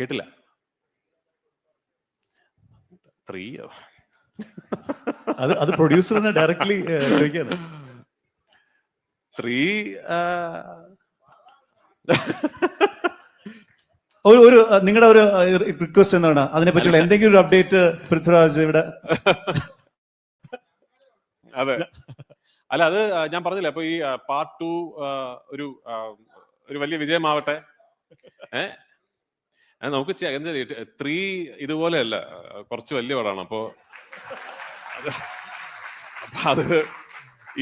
കേട്ടില്ല. 3 അത് പ്രൊഡ്യൂസറിനെ ഡയറക്ട്ലി ചോദിക്കാണ്. 3 ഒരു നിങ്ങളുടെ ഒരു റിക്വസ്റ്റ് എന്താണ് അതിനെ പറ്റിയുള്ള എന്തെങ്കിലും ഒരു അപ്ഡേറ്റ് പൃഥ്വിരാജ് ഇവിടെ? അതെ, അല്ല അത് ഞാൻ പറഞ്ഞില്ല. അപ്പൊ ഈ പാർട്ട് 2 ഒരു വലിയ വിജയമാവട്ടെ. നമുക്ക് 3 ഇതുപോലെയല്ല, കുറച്ച് വലിയ പടമാണ്. അപ്പോ അത്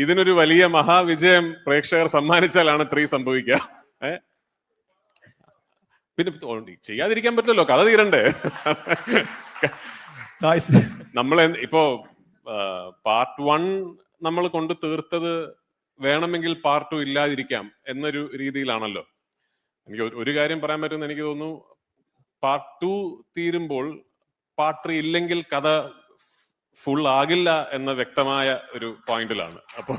ഇതിനൊരു വലിയ മഹാവിജയം പ്രേക്ഷകർ സമ്മാനിച്ചാലാണ് 3 സംഭവിക്കുക. പിന്നെ ചെയ്യാതിരിക്കാൻ പറ്റില്ലല്ലോ, കഥ തീരണ്ടേ. നമ്മൾ ഇപ്പോ പാർട്ട് 1 നമ്മൾ കൊണ്ട് തീർത്തത് വേണമെങ്കിൽ പാർട്ട് 2 ഇല്ലാതിരിക്കാം എന്നൊരു രീതിയിലാണല്ലോ. എനിക്ക് ഒരു കാര്യം പറയാൻ പറ്റുമെന്ന് എനിക്ക് തോന്നുന്നു, പാർട്ട് 2 തീരുമ്പോൾ പാർട്ട് 3 ഇല്ലെങ്കിൽ കഥ ഫുൾ ആകില്ല എന്ന വ്യക്തമായ ഒരു പോയിന്റിലാണ്. അപ്പോ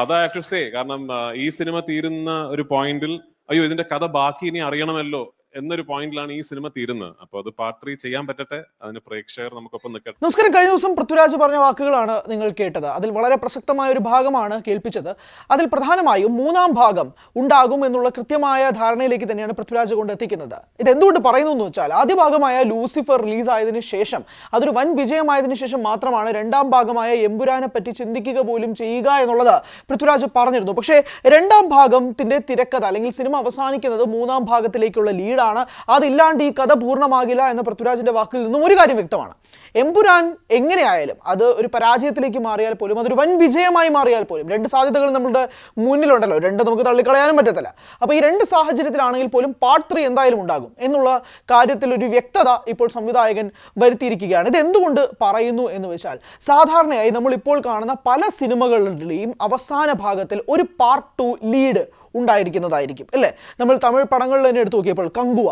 അത് ഐ ഹാവ് ടു സേ. കാരണം ഈ സിനിമ തീരുന്ന ഒരു പോയിന്റിൽ അയ്യോ ഇതിന്റെ കഥ ബാക്കി ഇനി അറിയണമല്ലോ എന്നൊരു പോയിന്റിലാണ് ഈ സിനിമ തീരുന്നത്. അപ്പോൾ അത് പാർട്ട് 3 ചെയ്യാൻ പറ്റട്ടെ, അതിന് പ്രേക്ഷകർ നമുക്കൊപ്പം നിൽക്കട്ടെ. നമസ്കാരം. കഴിഞ്ഞ ദിവസം പൃഥ്വിരാജ് പറഞ്ഞ വാക്കുകളാണ് നിങ്ങൾ കേട്ടത്. അതിൽ വളരെ പ്രസക്തമായ ഒരു ഭാഗമാണ് കേൾപ്പിച്ചത്. അതിൽ പ്രധാനമായും 3-ാം ഭാഗം ഉണ്ടാകും എന്നുള്ള കൃത്യമായ ധാരണയിലേക്ക് തന്നെയാണ് പൃഥ്വിരാജ് കൊണ്ട് എത്തിക്കുന്നത്. ഇത് എന്തുകൊണ്ട് പറയുന്നു എന്ന് വെച്ചാൽ, ആദ്യ ഭാഗമായ ലൂസിഫർ റിലീസായതിനു ശേഷം, അതൊരു വൻ വിജയമായതിനു ശേഷം മാത്രമാണ് 2-ാം ഭാഗമായ എമ്പുരാനെ പറ്റി ചിന്തിക്കുക പോലും ചെയ്യുക എന്നുള്ളത് പൃഥ്വിരാജ് പറഞ്ഞിരുന്നു. പക്ഷേ 2-ാം ഭാഗത്തിന്റെ തിരക്കഥ അല്ലെങ്കിൽ സിനിമ അവസാനിക്കുന്നത് 3-ാം ഭാഗത്തിലേക്കുള്ള ലീഡ് ആണ്. അതില്ലാണ്ട് ഈ കഥ പൂർണ്ണമാകില്ല എന്ന പൃഥ്വിരാജിന്റെ വാക്കിൽ നിന്നും ഒരു കാര്യം വ്യക്തമാണ്. എമ്പുരാൻ എങ്ങനെയായാലും അത് ഒരു പരാജയത്തിലേക്ക് മാറിയാൽ പോലും, അതൊരു വൻ വിജയമായി മാറിയാൽ പോലും, 2 സാധ്യതകൾ നമ്മുടെ മുന്നിലുണ്ടല്ലോ, 2 നമുക്ക് തള്ളിക്കളയാനും പറ്റത്തില്ല. അപ്പോൾ ഈ 2 സാഹചര്യത്തിലാണെങ്കിൽ പോലും പാർട്ട് 3 എന്തായാലും ഉണ്ടാകും എന്നുള്ള കാര്യത്തിൽ ഒരു വ്യക്തത ഇപ്പോൾ സംവിധായകൻ വരുത്തിയിരിക്കുകയാണ്. ഇത് എന്തുകൊണ്ട് പറയുന്നു എന്ന് വെച്ചാൽ, സാധാരണയായി നമ്മൾ ഇപ്പോൾ കാണുന്ന പല സിനിമകളുടെയും അവസാന ഭാഗത്തിൽ ഒരു പാർട്ട് 2 ലീഡ് ഉണ്ടായിരിക്കുന്നതായിരിക്കും അല്ലേ? നമ്മൾ തമിഴ് പടങ്ങളിൽ തന്നെ എടുത്തു നോക്കിയപ്പോൾ കങ്കുവ,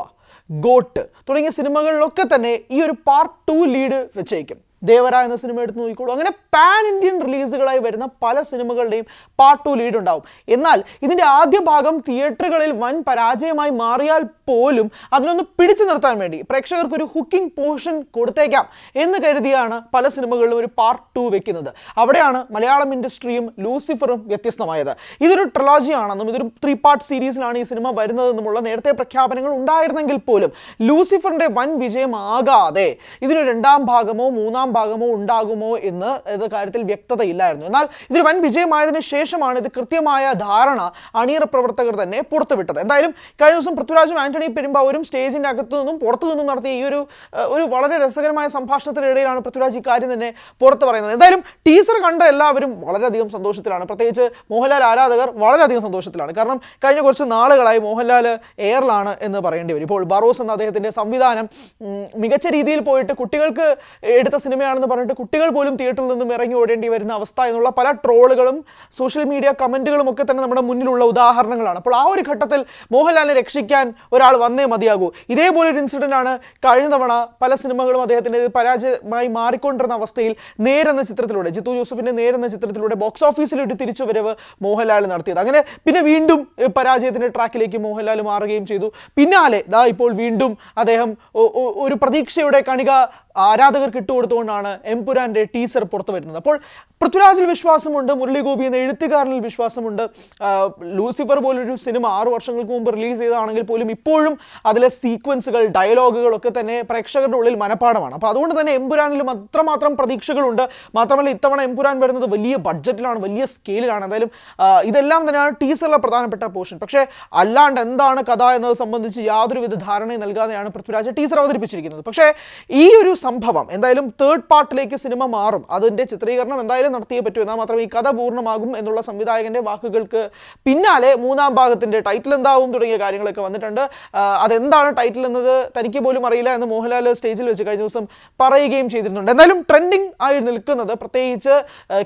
ഗോട്ട് തുടങ്ങിയ സിനിമകളിലൊക്കെ തന്നെ ഈ ഒരു പാർട്ട് 2 ലീഡ് വെച്ചേക്കും. ദേവര എന്ന സിനിമ എടുത്ത് നോക്കിക്കോളൂ. അങ്ങനെ പാൻ ഇന്ത്യൻ റിലീസുകളായി വരുന്ന പല സിനിമകളുടെയും പാർട്ട് 2 ലീഡ് ഉണ്ടാവും. എന്നാൽ ഇതിൻ്റെ ആദ്യ ഭാഗം തിയേറ്ററുകളിൽ വൻ പരാജയമായി മാറിയാൽ പോലും അതിനൊന്ന് പിടിച്ചു നിർത്താൻ വേണ്ടി പ്രേക്ഷകർക്ക് ഒരു ഹുക്കിംഗ് പോർഷൻ കൊടുത്തേക്കാം എന്ന് കരുതിയാണ് പല സിനിമകളിലും ഒരു പാർട്ട് 2 വെക്കുന്നത്. അവിടെയാണ് മലയാളം ഇൻഡസ്ട്രിയും ലൂസിഫറും വ്യത്യസ്തമായത്. ഇതൊരു ട്രിലോജി ആണെന്നും ഇതൊരു 3 പാർട്ട് സീരീസിലാണ് ഈ സിനിമ വരുന്നതെന്നുമുള്ള നേരത്തെ പ്രഖ്യാപനങ്ങൾ ഉണ്ടായിരുന്നെങ്കിൽ പോലും ലൂസിഫറിന്റെ വൻ വിജയമാകാതെ ഇതിന് 2-ാം ഭാഗമോ 3-ാം ഭാഗമോ ഉണ്ടാകുമോ എന്ന് കാര്യത്തിൽ വ്യക്തതയില്ലായിരുന്നു. എന്നാൽ ഇതൊരു വൻ വിജയമായതിനു ശേഷമാണ് ഇത് കൃത്യമായ ധാരണ അണിയറ പ്രവർത്തകർ തന്നെ പുറത്തുവിട്ടത്. എന്തായാലും കഴിഞ്ഞ ദിവസം പൃഥ്വിരാജും ആന്റണി പെരുമ്പാവൂരും സ്റ്റേജിന്റെ അകത്തു നിന്നും പുറത്തു നിന്നും നടത്തിയ ഈ ഒരു വളരെ രസകരമായ സംഭാഷണത്തിനിടയിലാണ് പൃഥ്വിരാജ് ഈ കാര്യം തന്നെ പുറത്തു പറയുന്നത്. എന്തായാലും ടീസർ കണ്ട എല്ലാവരും വളരെയധികം സന്തോഷത്തിലാണ്. പ്രത്യേകിച്ച് മോഹൻലാൽ ആരാധകർ വളരെയധികം സന്തോഷത്തിലാണ്. കാരണം കഴിഞ്ഞ കുറച്ച് നാളുകളായി മോഹൻലാൽ എയറിലാണ് എന്ന് പറയേണ്ടി വരും. ഇപ്പോൾ ബറോസ് എന്ന അദ്ദേഹത്തിന്റെ സംവിധാനം മികച്ച രീതിയിൽ പോയിട്ട് കുട്ടികൾക്ക് എടുത്ത സിനിമയാണെന്ന് പറഞ്ഞിട്ട് കുട്ടികൾ പോലും തിയേറ്ററിൽ നിന്നും ഇറങ്ങി ഓടേണ്ടി വരുന്ന അവസ്ഥ എന്നുള്ള പല ട്രോളുകളും സോഷ്യൽ മീഡിയ കമന്റുകളും ഒക്കെ തന്നെ നമ്മുടെ മുന്നിലുള്ള ഉദാഹരണങ്ങളാണ്. അപ്പോൾ ആ ഒരു ഘട്ടത്തിൽ മോഹൻലാലിനെ രക്ഷിക്കാൻ ഒരാൾ വന്നേ മതിയാകൂ. ഇതേപോലൊരു ഇൻസിഡന്റ് ആണ് കഴിഞ്ഞ തവണ പല സിനിമകളും അദ്ദേഹത്തിന്റെ പരാജയമായി മാറിക്കൊണ്ടിരുന്ന അവസ്ഥയിൽ നേരെന്ന ചിത്രത്തിലൂടെ, ജിത്തു ജോസഫിന്റെ നേരെന്ന ചിത്രത്തിലൂടെ ബോക്സ് ഓഫീസിലൊരു തിരിച്ചുവരവ് മോഹൻലാൽ നടത്തിയത്. അങ്ങനെ പിന്നെ വീണ്ടും പരാജയത്തിന്റെ ട്രാക്കിലേക്ക് മോഹൻലാൽ മാറുകയും ചെയ്തു. പിന്നാലെ ഇപ്പോൾ വീണ്ടും അദ്ദേഹം ഒരു പ്രതീക്ഷയുടെ കണിക ആരാധകർക്ക് ഇട്ടുകൊടുത്തുകൊണ്ടാണ് എമ്പുരാന്റെ ടീസർ പുറത്തു വരുന്നത്. അപ്പോൾ പൃഥ്വിരാജിൽ വിശ്വാസമുണ്ട്, മുരളി ഗോപി എന്ന എഴുത്തുകാരനിൽ വിശ്വാസമുണ്ട്. ലൂസിഫർ പോലൊരു സിനിമ 6 വർഷങ്ങൾക്ക് മുമ്പ് റിലീസ് ചെയ്തതാണെങ്കിൽ പോലും ഇപ്പോഴും അതിലെ സീക്വൻസുകൾ, ഡയലോഗുകളൊക്കെ തന്നെ പ്രേക്ഷകരുടെ ഉള്ളിൽ മനഃപ്പാടമാണ്. അപ്പോൾ അതുകൊണ്ട് തന്നെ എമ്പുരാനിലും അത്രമാത്രം പ്രതീക്ഷകളുണ്ട്. മാത്രമല്ല ഇത്തവണ എമ്പുരാൻ വരുന്നത് വലിയ ബഡ്ജറ്റിലാണ്, വലിയ സ്കെയിലാണ്. എന്തായാലും ഇതെല്ലാം തന്നെയാണ് ടീസറിലെ പ്രധാനപ്പെട്ട പോർഷൻ. പക്ഷേ അല്ലാണ്ട് എന്താണ് കഥ എന്നത് സംബന്ധിച്ച് യാതൊരുവിധ ധാരണയും നൽകാതെയാണ് പൃഥ്വിരാജ് ടീസർ അവതരിപ്പിച്ചിരിക്കുന്നത്. പക്ഷേ ഈ ഒരു സംഭവം എന്തായാലും 3rd പാർട്ടിലേക്ക് സിനിമ മാറും, അതിൻ്റെ ചിത്രീകരണം എന്തായാലും നടത്തിയേ പറ്റൂ, എന്നാൽ മാത്രമേ ഈ കഥ പൂർണ്ണമാകും എന്നുള്ള സംവിധായകന്റെ വാക്കുകൾക്ക് പിന്നാലെ 3-ാം ഭാഗത്തിന്റെ ടൈറ്റിൽ എന്താവും തുടങ്ങിയ കാര്യങ്ങളൊക്കെ വന്നിട്ടുണ്ട്. അതെന്താണ് ടൈറ്റിൽ എന്നത് തനിക്ക് പോലും അറിയില്ല എന്ന് മോഹൻലാൽ സ്റ്റേജിൽ വെച്ച് കഴിഞ്ഞ ദിവസം പറയുകയും ചെയ്തിരുന്നുണ്ട്. എന്തായാലും ട്രെൻഡിങ് ആയി നിൽക്കുന്നത്, പ്രത്യേകിച്ച്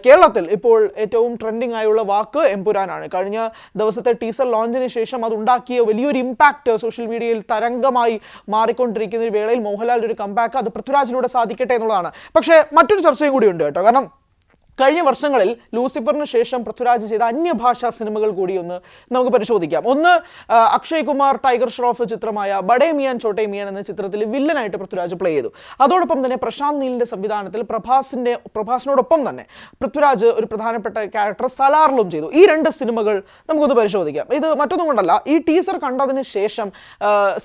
കേരളത്തിൽ ഇപ്പോൾ ഏറ്റവും ട്രെൻഡിങ് ആയുള്ള വാക്ക് എമ്പുരാനാണ്. കഴിഞ്ഞ ദിവസത്തെ ടീസർ ലോഞ്ചിന് ശേഷം അതുണ്ടാക്കിയ വലിയൊരു ഇമ്പാക്റ്റ് സോഷ്യൽ മീഡിയയിൽ തരംഗമായി മാറിക്കൊണ്ടിരിക്കുന്ന ഒരു വേളയിൽ മോഹൻലാൽ ഒരു കംബാക്ക് അത് പൃഥ്വിരാജിലൂടെ സാധിക്കട്ടെ എന്നുള്ളതാണ്. പക്ഷേ മറ്റൊരു ചർച്ചയും കൂടി ഉണ്ട് കേട്ടോ. കാരണം കഴിഞ്ഞ വർഷങ്ങളിൽ ലൂസിഫറിന് ശേഷം പൃഥ്വിരാജ് ചെയ്ത അന്യഭാഷാ സിനിമകൾ കൂടി ഒന്ന് നമുക്ക് പരിശോധിക്കാം. ഒന്ന് അക്ഷയ് കുമാർ ടൈഗർ ഷ്രോഫ് ചിത്രമായ ബഡേ മിയാൻ ചോട്ടേ മിയാൻ എന്ന ചിത്രത്തിൽ വില്ലനായിട്ട് പൃഥ്വിരാജ് പ്ലേ ചെയ്തു. അതോടൊപ്പം തന്നെ പ്രശാന്ത് നീലിന്റെ സംവിധാനത്തിൽ പ്രഭാസിനോടൊപ്പം തന്നെ പൃഥ്വിരാജ് ഒരു പ്രധാനപ്പെട്ട ക്യാരക്ടർ സലാറിലും ചെയ്തു. ഈ 2 സിനിമകൾ നമുക്കൊന്ന് പരിശോധിക്കാം. ഇത് മറ്റൊന്നും കൊണ്ടല്ല, ഈ ടീസർ കണ്ടതിന് ശേഷം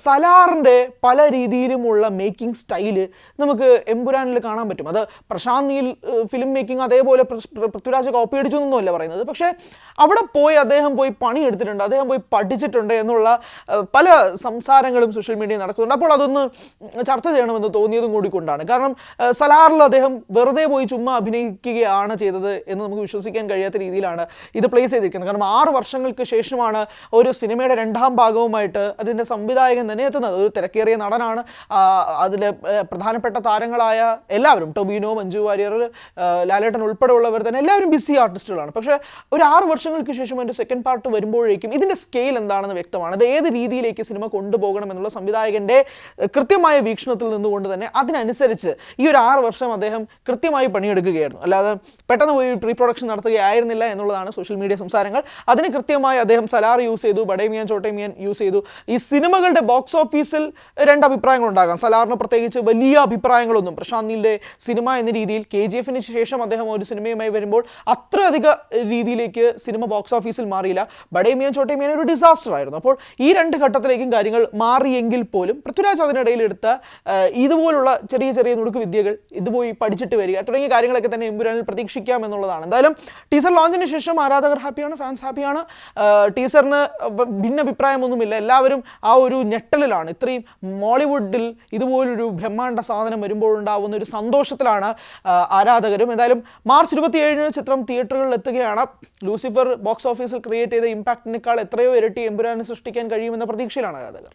സലാറിന്റെ പല രീതിയിലുമുള്ള മേക്കിംഗ് സ്റ്റൈല് നമുക്ക് എമ്പുരാനിൽ കാണാൻ പറ്റും. അത് പ്രശാന്ത് നീൽ ഫിലിം മേക്കിംഗ് അതേപോലെ പൃഥ്വിരാജ് കോപ്പി അടിച്ചു എന്നല്ല പറയുന്നത്, പക്ഷേ അവിടെ പോയി അദ്ദേഹം പോയി പണിയെടുത്തിട്ടുണ്ട്, അദ്ദേഹം പോയി പഠിച്ചിട്ടുണ്ട് എന്നുള്ള പല സംസാരങ്ങളും സോഷ്യൽ മീഡിയയിൽ നടക്കുന്നുണ്ട്. അപ്പോൾ അതൊന്ന് ചർച്ച ചെയ്യണമെന്ന് തോന്നിയതും കൂടി കൊണ്ടാണ്. കാരണം സലാറിൽ അദ്ദേഹം വെറുതെ പോയി ചുമ്മാ അഭിനയിക്കുകയാണ് ചെയ്തത് എന്ന് നമുക്ക് വിശ്വസിക്കാൻ കഴിയാത്ത രീതിയിലാണ് ഇത് പ്ലേസ് ചെയ്തിരിക്കുന്നത്. കാരണം 6 വർഷങ്ങൾക്ക് ശേഷമാണ് ഒരു സിനിമയുടെ 2ാം ഭാഗവുമായിട്ട് അതിൻ്റെ സംവിധായകൻ തന്നെ എത്തുന്നത്. ഒരു തിരക്കേറിയ നടനാണ്. അതിലെ പ്രധാനപ്പെട്ട താരങ്ങളായ എല്ലാവരും, ടൊവിനോ, മഞ്ജു വാര്യർ, ലാലേട്ടൻ ഉൾപ്പെടെയുള്ളവർ തന്നെ എല്ലാവരും ബിസി ആർട്ടിസ്റ്റുകളാണ്. പക്ഷേ ഒരു 6 വർഷങ്ങൾക്ക് ശേഷം അതിൻ്റെ സെക്കൻഡ് പാർട്ട് വരുമ്പോഴേക്കും ഇതിൻ്റെ സ്കെയിൽ എന്താണെന്ന് വ്യക്തമാണ്. അത് ഏത് രീതിയിലേക്ക് സിനിമ കൊണ്ടുപോകണം എന്നുള്ള സംവിധായകൻ്റെ കൃത്യമായ വീക്ഷണത്തിൽ നിന്നുകൊണ്ട് തന്നെ അതിനനുസരിച്ച് ഈ ഒരു 6 വർഷം അദ്ദേഹം കൃത്യമായി പണിയെടുക്കുകയായിരുന്നു. അല്ലാതെ പെട്ടെന്ന് പോയി പ്രീ പ്രൊഡക്ഷൻ നടത്തുകയായിരുന്നില്ല എന്നുള്ളതാണ് സോഷ്യൽ മീഡിയ സംസാരങ്ങൾ. അതിന് കൃത്യമായി അദ്ദേഹം സലാർ യൂസ് ചെയ്തു, ബഡേ മിയാൻ ചോട്ടേ മിയാൻ യൂസ് ചെയ്തു. ഈ സിനിമകളുടെ ബോക്സ് ഓഫീസിൽ 2 അഭിപ്രായങ്ങളുണ്ടാകാം. സലാറിന് പ്രത്യേകിച്ച് വലിയ അഭിപ്രായങ്ങളൊന്നും പ്രശാന്ത് നീലിന്റെ സിനിമ എന്ന രീതിയിൽ KGF-ന് ശേഷം അദ്ദേഹം ഒരു സിനിമയുമായി വരുമ്പോൾ അത്രയധിക രീതിയിലേക്ക് സിനിമ ബോക്സ് ഓഫീസിൽ മാറിയില്ല. ബഡേ മിയാൻ ചോട്ടേ മിയാൻ ഒരു ഡിസാസ്റ്റർ ആയിരുന്നു. അപ്പോൾ ഈ 2 ഘട്ടത്തിലേക്കും കാര്യങ്ങൾ മാറിയെങ്കിൽ പോലും പൃഥ്വിരാജ് അതിനിടയിൽ എടുത്ത ഇതുപോലുള്ള ചെറിയ ചെറിയ നുടുക്ക് വിദ്യകൾ, ഇതുപോയി പഠിച്ചിട്ട് വരിക തുടങ്ങിയ കാര്യങ്ങളൊക്കെ തന്നെ എമ്പുരാനിൽ പ്രതീക്ഷിക്കാം എന്നുള്ളതാണ്. എന്തായാലും ടീസർ ലോഞ്ചിന് ശേഷം ആരാധകർ ഹാപ്പിയാണ്, ഫാൻസ് ഹാപ്പിയാണ്. ടീസറിന് ഭിന്നഭിപ്രായമൊന്നുമില്ല. എല്ലാവരും ആ ഒരു ഞെട്ടലിലാണ്. ഇത്രയും മോളിവുഡിൽ ഇതുപോലൊരു ബ്രഹ്മാണ്ഡ സാധനം വരുമ്പോഴുണ്ടാവുന്ന ഒരു സന്തോഷത്തിലാണ് ആരാധകരും. എന്തായാലും മാർച്ച് 27 ചിത്രം തിയേറ്ററുകളിൽ എത്തുകയാണ്. ലൂസിഫർ ബോക്സ് ഓഫീസിൽ ക്രിയേറ്റ് ചെയ്ത ഇമ്പാക്റ്റിനേക്കാൾ എത്രയോ ഇരട്ടി എമ്പുരാനെ സൃഷ്ടിക്കാൻ കഴിയുമെന്ന പ്രതീക്ഷയിലാണ് ആരാധകർ.